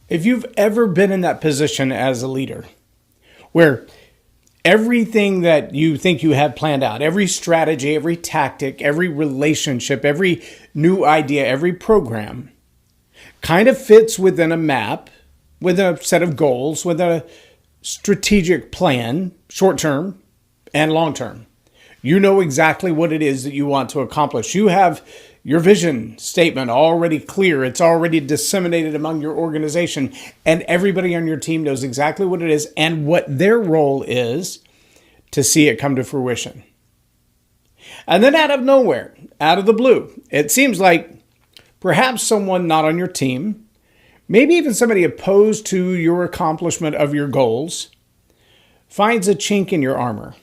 If you've ever been in that position as a leader, where everything that you think you have planned out, every strategy, every tactic, every relationship, every new idea, every program kind of fits within a map, with a set of goals, with a strategic plan, short term and long term. You know exactly what it is that you want to accomplish. You have your vision statement already clear. It's already disseminated among your organization, and everybody on your team knows exactly what it is and what their role is to see it come to fruition. And then out of nowhere, out of the blue, it seems like perhaps someone not on your team, maybe even somebody opposed to your accomplishment of your goals, finds a chink in your armor.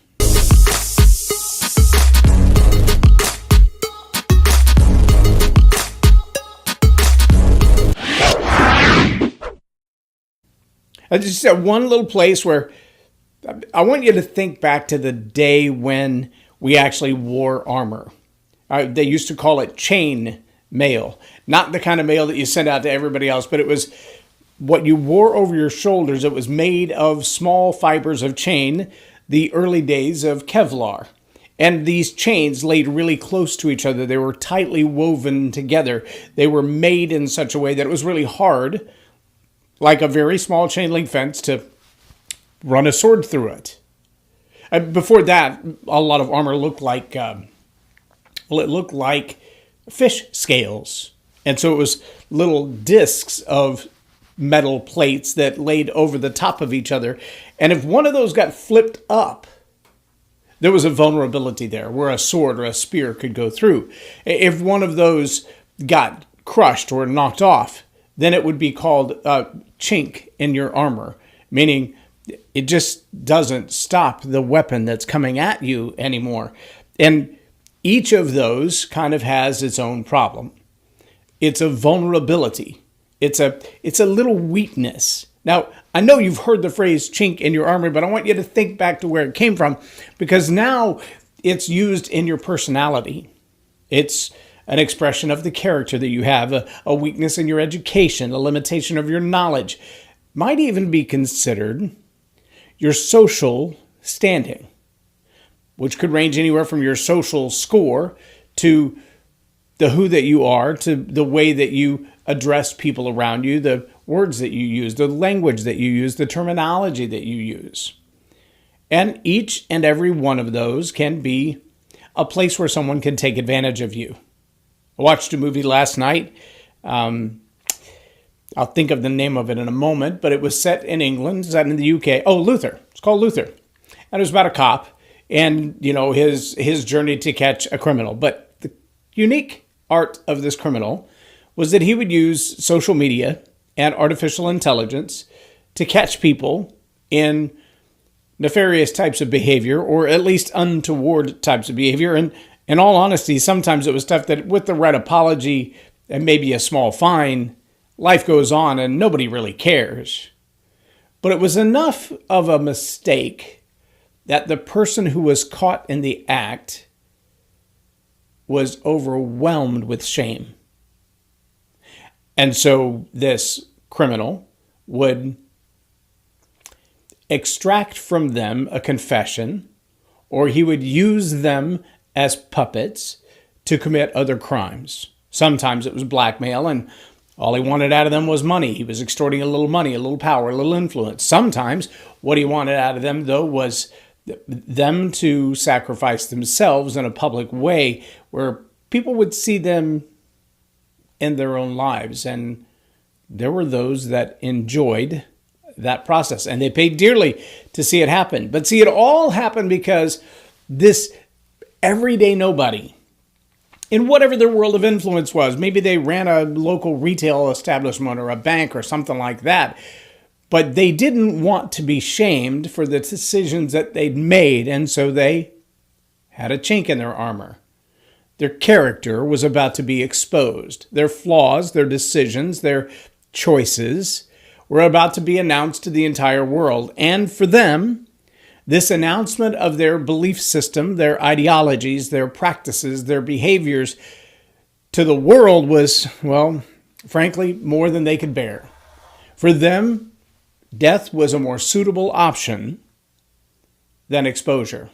Just that one little place where I want you to think back to the day when we actually wore armor. They used to call it chain mail, not the kind of mail that you send out to everybody else, but it was what you wore over your shoulders. It was made of small fibers of chain, the early days of Kevlar. And these chains laid really close to each other. They were tightly woven together. They were made in such a way that it was really hard, like a very small chain link fence, to run a sword through it. Before that, a lot of armor looked like, it looked like fish scales. And so it was little discs of metal plates that laid over the top of each other. And if one of those got flipped up, there was a vulnerability there where a sword or a spear could go through. If one of those got crushed or knocked off, then it would be called a chink in your armor, meaning it just doesn't stop the weapon that's coming at you anymore. And each of those kind of has its own problem. It's a vulnerability. It's a little weakness. Now, I know you've heard the phrase chink in your armor, but I want you to think back to where it came from, because now it's used in your personality. It's an expression of the character that you have, a weakness in your education, a limitation of your knowledge. Might even be considered your social standing, which could range anywhere from your social score to the who that you are, to the way that you address people around you, the words that you use, the language that you use, the terminology that you use. And each and every one of those can be a place where someone can take advantage of you. I watched a movie last night. I'll think of the name of it in a moment, but it was set in England, set in the UK. Oh, Luther. It's called Luther. And it was about a cop and, his journey to catch a criminal. But the unique art of this criminal was that he would use social media and artificial intelligence to catch people in nefarious types of behavior, or at least untoward types of behavior. And in all honesty, sometimes it was stuff that with the right apology and maybe a small fine, life goes on and nobody really cares. But it was enough of a mistake that the person who was caught in the act was overwhelmed with shame. And so this criminal would extract from them a confession, or he would use them as puppets to commit other crimes. Sometimes it was blackmail, and all he wanted out of them was money. He was extorting a little money, a little power, a little influence. Sometimes what he wanted out of them, though, was them to sacrifice themselves in a public way where people would see them in their own lives. And there were those that enjoyed that process, and they paid dearly to see it happen. But see, it all happened because this everyday nobody, in whatever their world of influence was, maybe they ran a local retail establishment or a bank or something like that, but they didn't want to be shamed for the decisions that they'd made, and so they had a chink in their armor. Their character was about to be exposed. Their flaws, their decisions, their choices were about to be announced to the entire world. And for them, this announcement of their belief system, their ideologies, their practices, their behaviors to the world was, well, frankly, more than they could bear. For them, death was a more suitable option than exposure.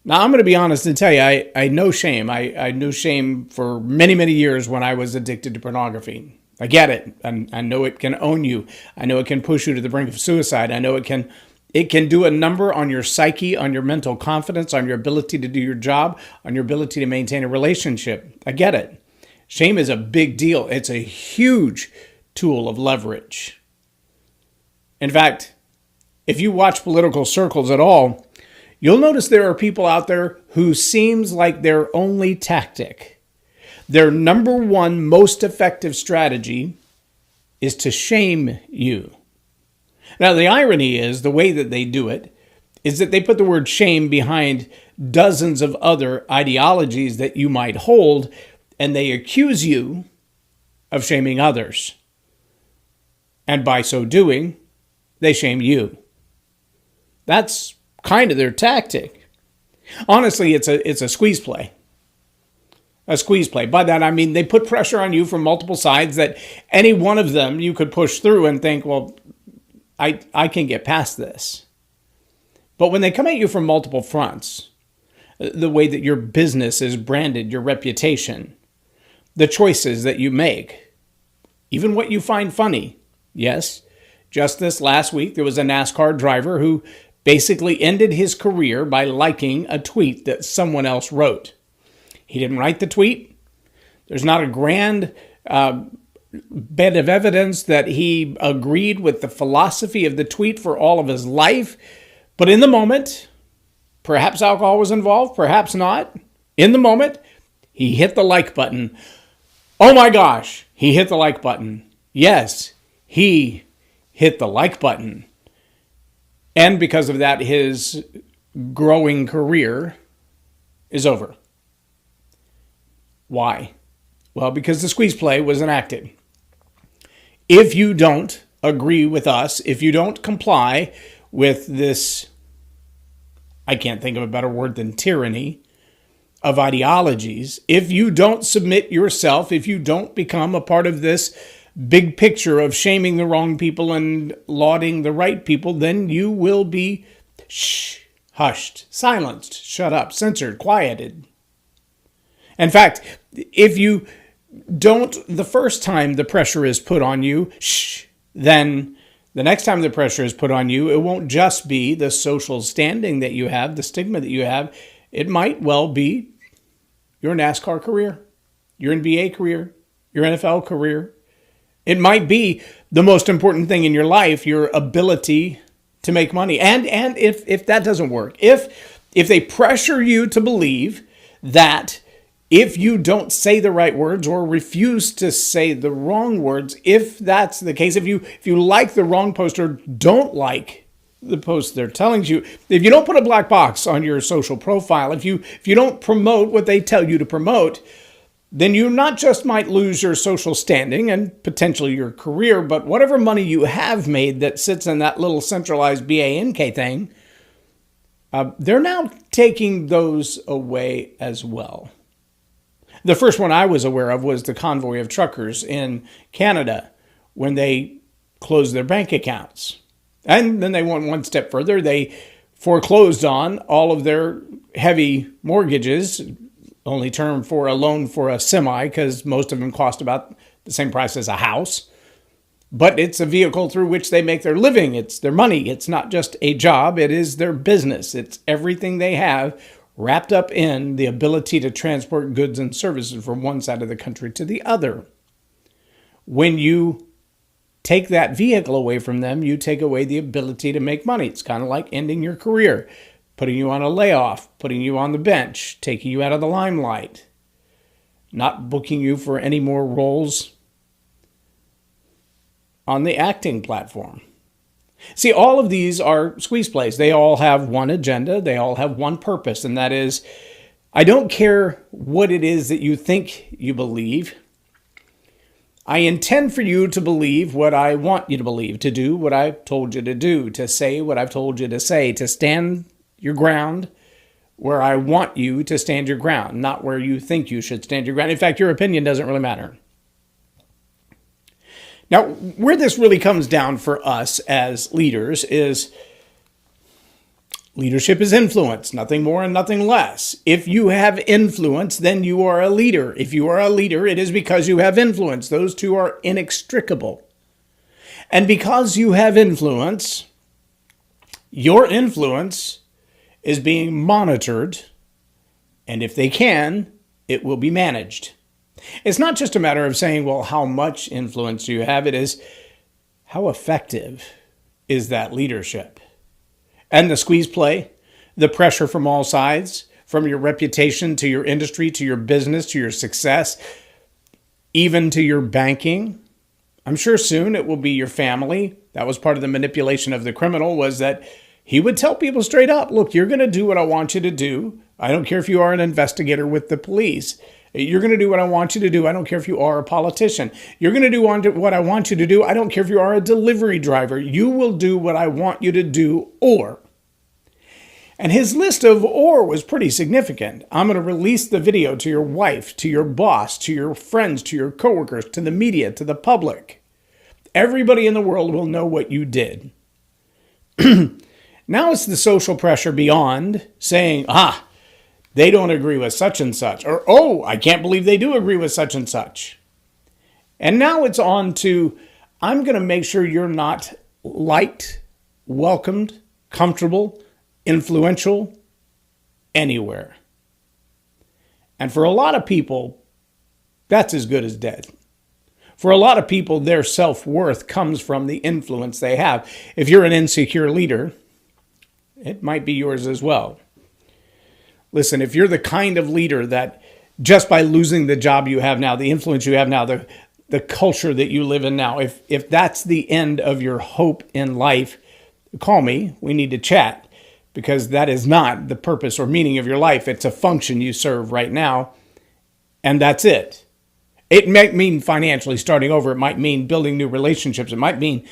Now, I'm going to be honest and tell you, I know shame. I knew shame for many, many years when I was addicted to pornography. I get it. I know it can own you. I know it can push you to the brink of suicide. I know it can do a number on your psyche, on your mental confidence, on your ability to do your job, on your ability to maintain a relationship. I get it. Shame is a big deal. It's a huge tool of leverage. In fact, if you watch political circles at all, you'll notice there are people out there who seems like their only tactic, their number one most effective strategy is to shame you. Now, the irony is the way that they do it is that they put the word shame behind dozens of other ideologies that you might hold, and they accuse you of shaming others. And by so doing, they shame you. That's kind of their tactic. Honestly, it's a squeeze play. A squeeze play. By that, I mean they put pressure on you from multiple sides that any one of them you could push through and think, well, I can get past this. But when they come at you from multiple fronts, the way that your business is branded, your reputation, the choices that you make, even what you find funny. Yes, just this last week, there was a NASCAR driver who basically ended his career by liking a tweet that someone else wrote. He didn't write the tweet. There's not a grand bed of evidence that he agreed with the philosophy of the tweet for all of his life. But in the moment, perhaps alcohol was involved, perhaps not. In the moment, he hit the like button. Oh my gosh, he hit the like button. Yes, he hit the like button. And because of that, his growing career is over. Why? Well, because the squeeze play was enacted. If you don't agree with us, if you don't comply with this, I can't think of a better word than tyranny, of ideologies, if you don't submit yourself, if you don't become a part of this big picture of shaming the wrong people and lauding the right people, then you will be hushed, silenced, shut up, censored, quieted. In fact, if you don't, the first time the pressure is put on you, then the next time the pressure is put on you, it won't just be the social standing that you have, the stigma that you have. It might well be your NASCAR career, your NBA career, your NFL career. It might be the most important thing in your life, your ability to make money. And if that doesn't work, if they pressure you to believe that if you don't say the right words or refuse to say the wrong words, if that's the case, if you like the wrong post or don't like the post they're telling you, if you don't put a black box on your social profile, if you don't promote what they tell you to promote, then you not just might lose your social standing and potentially your career, but whatever money you have made that sits in that little centralized BANK thing, they're now taking those away as well. The first one I was aware of was the convoy of truckers in Canada when they closed their bank accounts. And then they went one step further. They foreclosed on all of their heavy mortgages, only term for a loan for a semi because most of them cost about the same price as a house. But it's a vehicle through which they make their living. It's their money. It's not just a job. It is their business. It's everything they have wrapped up in the ability to transport goods and services from one side of the country to the other. When you take that vehicle away from them, you take away the ability to make money. It's kind of like ending your career, putting you on a layoff, putting you on the bench, taking you out of the limelight, not booking you for any more roles on the acting platform. See, all of these are squeeze plays. They all have one agenda. They all have one purpose, and that is, I don't care what it is that you think you believe. I intend for you to believe what I want you to believe, to do what I've told you to do, to say what I've told you to say, to stand your ground where I want you to stand your ground, not where you think you should stand your ground. In fact, your opinion doesn't really matter. Now, where this really comes down for us as leaders is leadership is influence, nothing more and nothing less. If you have influence, then you are a leader. If you are a leader, it is because you have influence. Those two are inextricable. And because you have influence, your influence is being monitored, and if they can, it will be managed. It's not just a matter of saying, well, how much influence do you have? It is, how effective is that leadership? And the squeeze play, the pressure from all sides, from your reputation to your industry, to your business, to your success, even to your banking. I'm sure soon it will be your family. That was part of the manipulation of the criminal, was that he would tell people straight up, look, you're going to do what I want you to do. I don't care if you are an investigator with the police. You're going to do what I want you to do. I don't care if you are a politician. You're going to do what I want you to do. I don't care if you are a delivery driver. You will do what I want you to do, or. And his list of or was pretty significant. I'm going to release the video to your wife, to your boss, to your friends, to your coworkers, to the media, to the public. Everybody in the world will know what you did. Now it's the social pressure beyond saying, they don't agree with such and such, or, oh, I can't believe they do agree with such and such. And now it's on to, I'm going to make sure you're not liked, welcomed, comfortable, influential, anywhere. And for a lot of people, that's as good as dead. For a lot of people, their self-worth comes from the influence they have. If you're an insecure leader, it might be yours as well. Listen, if you're the kind of leader that just by losing the job you have now, the influence you have now, the culture that you live in now, if that's the end of your hope in life, call me. We need to chat, because that is not the purpose or meaning of your life. It's a function you serve right now, and that's it. It might mean financially starting over. It might mean building new relationships. It might mean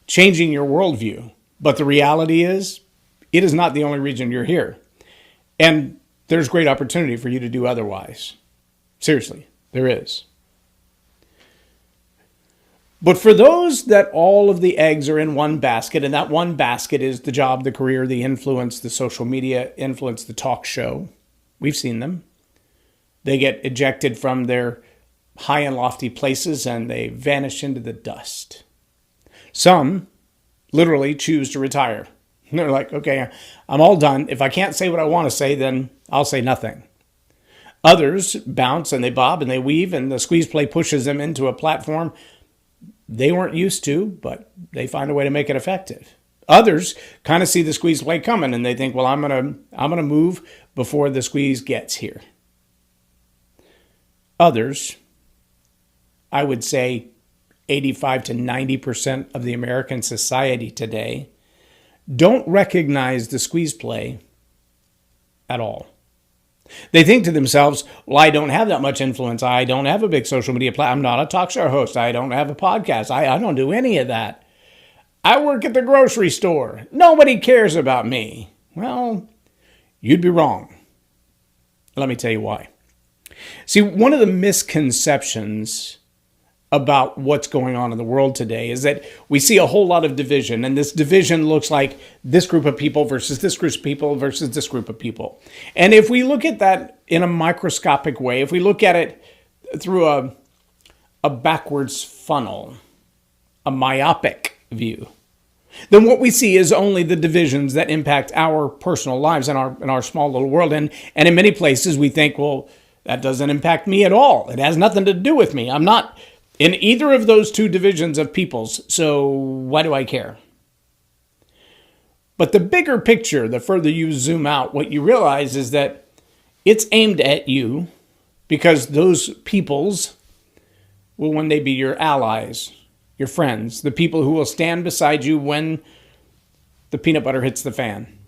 changing your worldview. But the reality is, it is not the only reason you're here. And there's great opportunity for you to do otherwise. Seriously, there is. But for those that all of the eggs are in one basket, and that one basket is the job, the career, the influence, the social media influence, the talk show, we've seen them. They get ejected from their high and lofty places and they vanish into the dust. Some literally choose to retire. And they're like, okay, I'm all done. If I can't say what I want to say, then I'll say nothing. Others bounce and they bob and they weave, and the squeeze play pushes them into a platform they weren't used to, but they find a way to make it effective. Others kind of see the squeeze play coming and they think, well, I'm gonna move before the squeeze gets here. Others, I would say 85 to 90% of the American society today, don't recognize the squeeze play at all. They think to themselves, well, I don't have that much influence. I don't have a big social media platform. I'm not a talk show host. I don't have a podcast. I don't do any of that. I work at the grocery store. Nobody cares about me. Well, you'd be wrong. Let me tell you why. See, one of the misconceptions about what's going on in the world today is that we see a whole lot of division, and this division looks like this group of people versus this group of people versus this group of people. And if we look at that in a microscopic way, if we look at it through a backwards funnel, a myopic view, then what we see is only the divisions that impact our personal lives in our small little world. And in many places we think, well, that doesn't impact me at all. It has nothing to do with me. I'm not in either of those two divisions of peoples, so why do I care? But the bigger picture, the further you zoom out, what you realize is that it's aimed at you because those peoples will one day be your allies, your friends, the people who will stand beside you when the peanut butter hits the fan.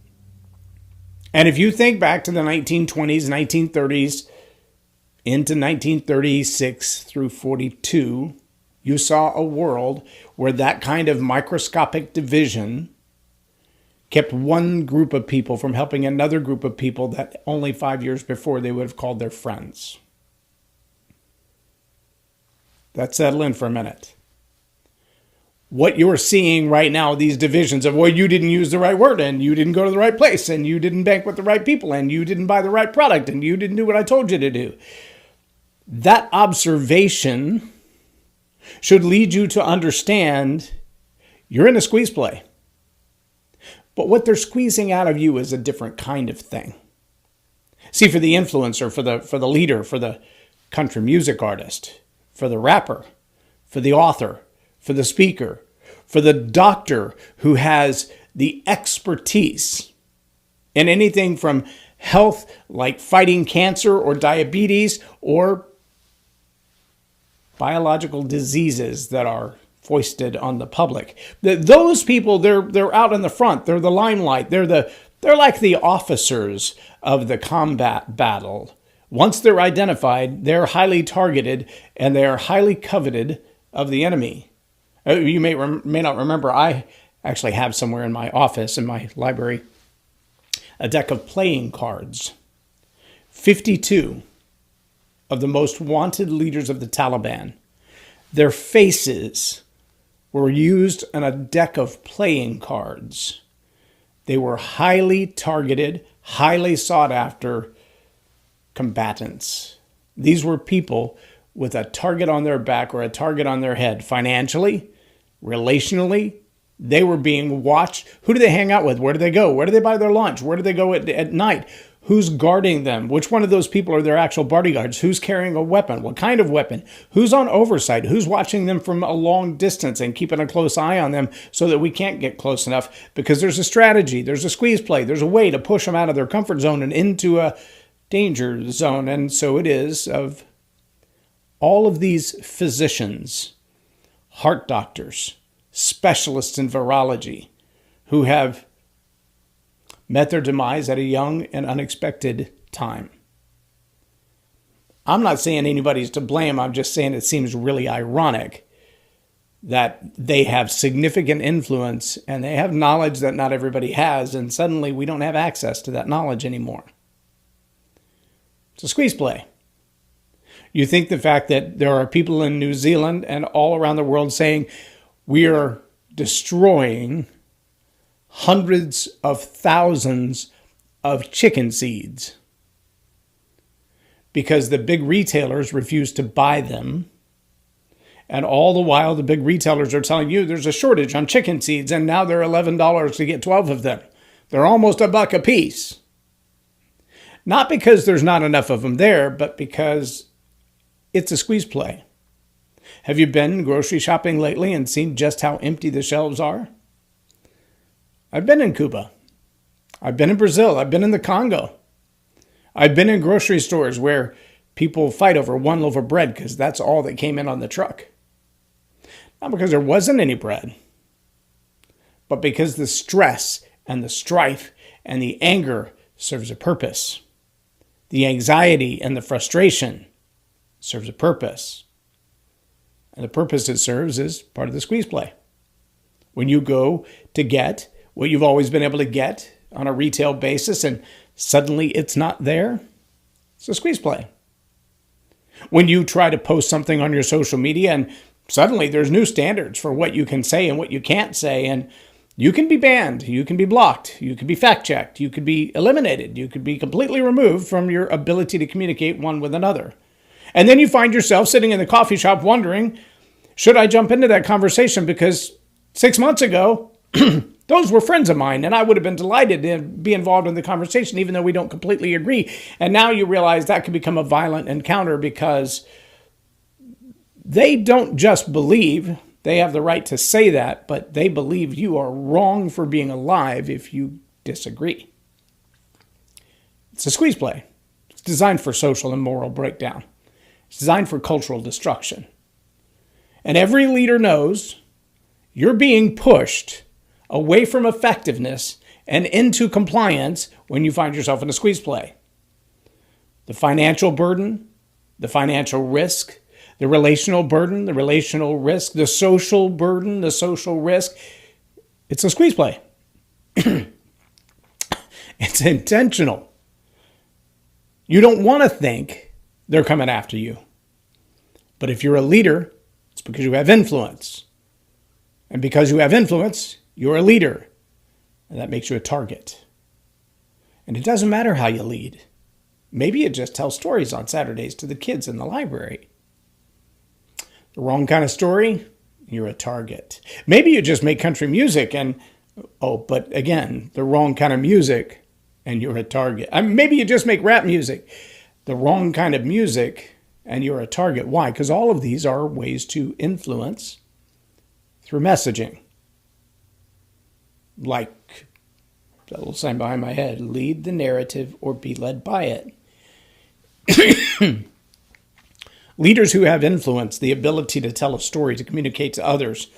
And if you think back to the 1920s, 1930s, into 1936 through 42, you saw a world where that kind of microscopic division kept one group of people from helping another group of people that only 5 years before they would have called their friends. That settle in for a minute. what you're seeing right now, these divisions of, well, you didn't use the right word, and you didn't go to the right place, and you didn't bank with the right people, and you didn't buy the right product, and you didn't do what I told you to do. That observation should lead you to understand you're in a squeeze play. But what they're squeezing out of you is a different kind of thing. See, for the influencer, for the leader, for the country music artist, for the rapper, for the author, for the speaker, for the doctor who has the expertise in anything from health, like fighting cancer or diabetes, or biological diseases that are foisted on the public. Those people, they're out in the front. They're the limelight. They're like the officers of the combat battle. Once they're identified, they're highly targeted and they are highly coveted of the enemy. You may not remember, I actually have somewhere in my office, in my library, a deck of playing cards. 52 of the most wanted leaders of the Taliban, their faces were used on a deck of playing cards. They were highly targeted, highly sought after combatants. These were people with a target on their back or a target on their head. Financially, relationally, they were being watched. Who do they hang out with? Where do they go? Where do they buy their lunch? Where do they go at night? Who's guarding them? Which one of those people are their actual bodyguards? Who's carrying a weapon? What kind of weapon? Who's on oversight? Who's watching them from a long distance and keeping a close eye on them so that we can't get close enough? Because there's a strategy, there's a squeeze play, there's a way to push them out of their comfort zone and into a danger zone. And so it is of all of these physicians, heart doctors, specialists in virology, who have met their demise at a young and unexpected time. I'm not saying anybody's to blame. I'm just saying it seems really ironic that they have significant influence and they have knowledge that not everybody has, and suddenly we don't have access to that knowledge anymore. It's a squeeze play. You think the fact that there are people in New Zealand and all around the world saying we are destroying hundreds of thousands of chicken seeds because the big retailers refuse to buy them. And all the while, the big retailers are telling you there's a shortage on chicken seeds, and now they're $11 to get 12 of them. They're almost $1 a piece. Not because there's not enough of them there, but because it's a squeeze play. Have you been grocery shopping lately and seen just how empty the shelves are? I've been in Cuba. I've been in Brazil. I've been in the Congo. I've been in grocery stores where people fight over one loaf of bread because that's all that came in on the truck. Not because there wasn't any bread, but because the stress and the strife and the anger serves a purpose. The anxiety and the frustration serves a purpose. And the purpose it serves is part of the squeeze play. When you go to get what you've always been able to get on a retail basis and suddenly it's not there, it's a squeeze play. When you try to post something on your social media and suddenly there's new standards for what you can say and what you can't say, and you can be banned, you can be blocked, you can be fact-checked, you could be eliminated, you could be completely removed from your ability to communicate one with another. And then you find yourself sitting in the coffee shop wondering, should I jump into that conversation? Because 6 months ago, those were friends of mine, and I would have been delighted to be involved in the conversation, even though we don't completely agree. And now you realize that could become a violent encounter because they don't just believe they have the right to say that, but they believe you are wrong for being alive if you disagree. It's a squeeze play. It's designed for social and moral breakdown. It's designed for cultural destruction. And every leader knows you're being pushed away from effectiveness and into compliance when you find yourself in a squeeze play. The financial burden, the financial risk, the relational burden, the relational risk, the social burden, the social risk. It's a squeeze play. It's intentional. You don't want to think they're coming after you. But if you're a leader, it's because you have influence. And because you have influence, you're a leader. And that makes you a target. And it doesn't matter how you lead. Maybe you just tell stories on Saturdays to the kids in the library. The wrong kind of story, you're a target. Maybe you just make country music but again, the wrong kind of music and you're a target. Maybe you just make rap music, the wrong kind of music and you're a target. Why? Because all of these are ways to influence through messaging. Like that little sign behind my head, lead the narrative or be led by it. Leaders who have influence, the ability to tell a story, to communicate to others,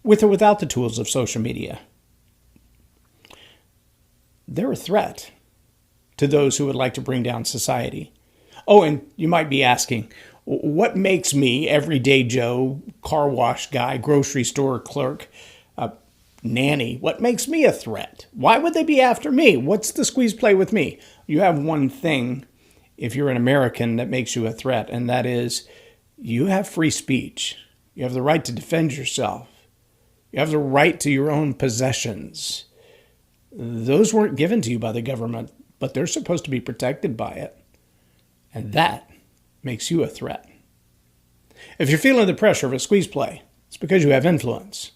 with or without the tools of social media, they're a threat to those who would like to bring down society. Oh, and you might be asking, what makes me, everyday Joe, car wash guy, grocery store clerk, nanny, what makes me a threat? Why would they be after me? What's the squeeze play with me? You have one thing, if you're an American, that makes you a threat, and that is you have free speech. You have the right to defend yourself. You have the right to your own possessions. Those weren't given to you by the government, but they're supposed to be protected by it. And that makes you a threat. If you're feeling the pressure of a squeeze play, it's because you have influence.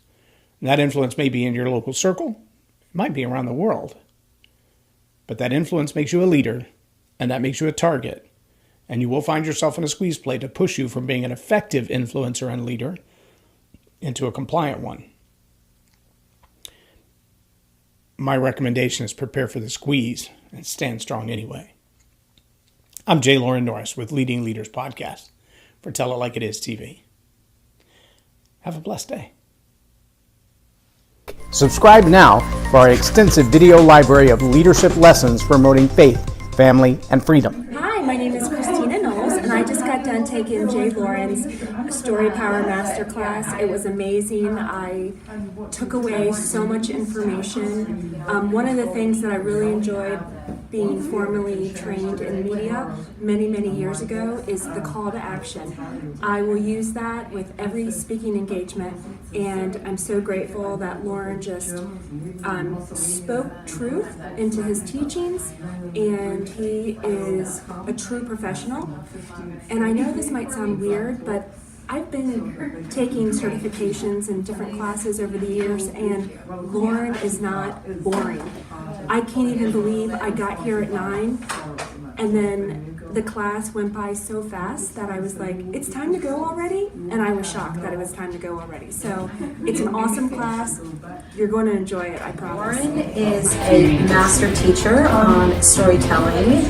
And that influence may be in your local circle. It might be around the world. But that influence makes you a leader, and that makes you a target. And you will find yourself in a squeeze play to push you from being an effective influencer and leader into a compliant one. My recommendation is prepare for the squeeze and stand strong anyway. I'm Loren Norris with Leading Leaders Podcast for Tell It Like It Is TV. Have a blessed day. Subscribe now for our extensive video library of leadership lessons promoting faith, family, and freedom. Hi, my name is Christina Knowles, and I just got done taking Jay Loren's Story Power Masterclass. It was amazing. I took away so much information. One of the things that I really enjoyed being formally trained in media many years ago is the call to action. I will use that with every speaking engagement, and I'm so grateful that Loren just spoke truth into his teachings, and he is a true professional. And I know this might sound weird, but I've been taking certifications in different classes over the years, and Loren is not boring. I can't even believe I got here at 9, and then the class went by so fast that I was like, it's time to go already? And I was shocked that it was time to go already. So it's an awesome class. You're going to enjoy it, I promise. Loren is a master teacher on storytelling,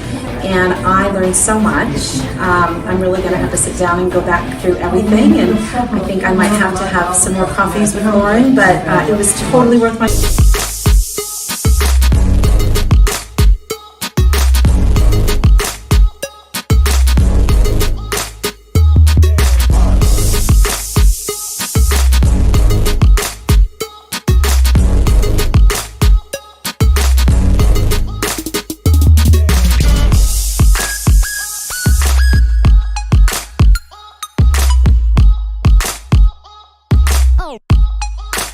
and I learned so much. I'm really going to have to sit down and go back through everything, and I think I might have to have some more coffees with Loren, but it was totally worth my